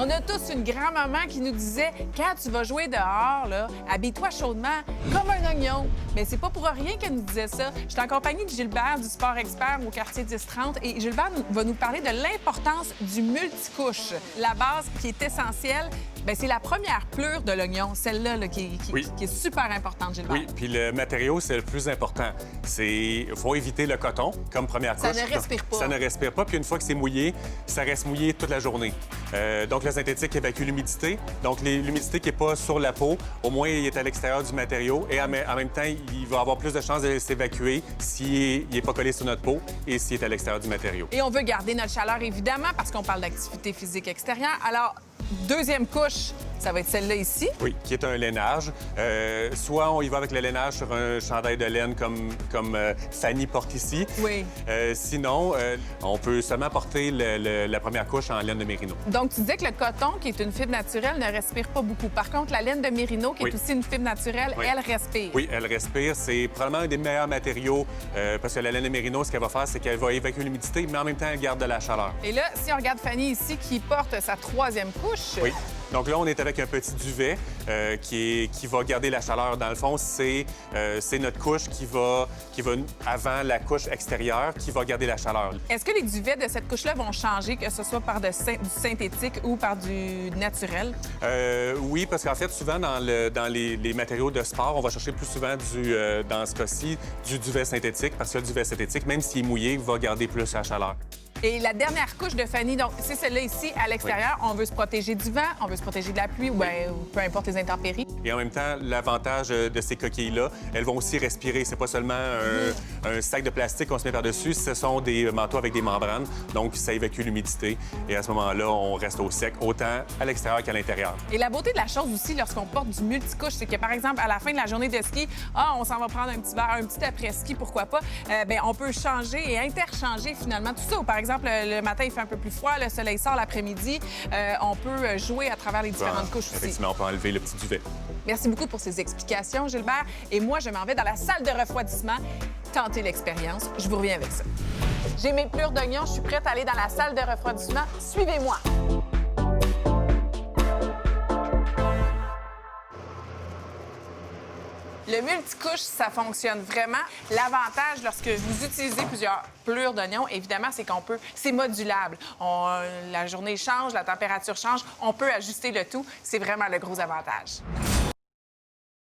On a tous une grand-maman qui nous disait « Quand tu vas jouer dehors, là, habille-toi chaudement comme un oignon. » Mais c'est pas pour rien qu'elle nous disait ça. Je suis en compagnie de Gilbert du Sport Expert au quartier 1030 et Gilbert va nous parler de l'importance du multicouche. La base qui est essentielle, bien, c'est la première pleure de l'oignon, celle-là là, qui est super importante, Gilbert. Oui, puis le matériau, c'est le plus important. Il faut éviter le coton comme première couche. Ça ne respire pas. Ça ne respire pas, puis une fois que c'est mouillé, ça reste mouillé toute la journée. Donc, le synthétique évacue l'humidité. Donc, l'humidité qui n'est pas sur la peau, au moins, il est à l'extérieur du matériau et en même temps, il va avoir plus de chances de s'évacuer s'il n'est pas collé sur notre peau et s'il est à l'extérieur du matériau. Et on veut garder notre chaleur, évidemment, parce qu'on parle d'activité physique extérieure. Alors, deuxième couche, ça va être celle-là ici. Oui, qui est un lainage. Soit on y va avec le lainage sur un chandail de laine comme Fanny porte ici. Oui. Sinon, on peut seulement porter la première couche en laine de mérino. Donc, tu disais que le coton, qui est une fibre naturelle, ne respire pas beaucoup. Par contre, la laine de mérino, qui est aussi une fibre naturelle, elle respire. Oui, elle respire. C'est probablement un des meilleurs matériaux parce que la laine de mérino, ce qu'elle va faire, c'est qu'elle va évacuer l'humidité, mais en même temps, elle garde de la chaleur. Et là, si on regarde Fanny ici, qui porte sa troisième couche... Oui. Donc là, on est avec un petit duvet qui va garder la chaleur. Dans le fond, c'est notre couche qui va avant la couche extérieure qui va garder la chaleur. Est-ce que les duvets de cette couche-là vont changer, que ce soit par du synthétique ou par du naturel? Oui, parce qu'en fait, souvent, dans les matériaux de sport, on va chercher plus souvent, dans ce cas-ci, du duvet synthétique, parce que le duvet synthétique, même s'il est mouillé, va garder plus la chaleur. Et la dernière couche de Fanny, donc c'est celle-là ici, à l'extérieur. Oui. On veut se protéger du vent, on veut se protéger de la pluie ou peu importe les intempéries. Et en même temps, l'avantage de ces coquilles-là, elles vont aussi respirer. C'est pas seulement un sac de plastique qu'on se met par-dessus, ce sont des manteaux avec des membranes, donc ça évacue l'humidité. Et à ce moment-là, on reste au sec, autant à l'extérieur qu'à l'intérieur. Et la beauté de la chose aussi, lorsqu'on porte du multicouche, c'est que, par exemple, à la fin de la journée de ski, on s'en va prendre un petit verre, un petit après-ski, pourquoi pas, on peut changer et interchanger finalement tout ça. Ou, par exemple, le matin, il fait un peu plus froid, le soleil sort l'après-midi, on peut jouer à travers les différentes couches aussi. Effectivement, on peut enlever le petit duvet. Merci beaucoup pour ces explications, Gilbert. Et moi, je m'en vais dans la salle de refroidissement tenter l'expérience. Je vous reviens avec ça. J'ai mes plures d'oignons, je suis prête à aller dans la salle de refroidissement. Suivez-moi. Le multicouche, ça fonctionne vraiment. L'avantage, lorsque vous utilisez plusieurs plures d'oignons, évidemment, c'est c'est modulable. La journée change, la température change, on peut ajuster le tout. C'est vraiment le gros avantage.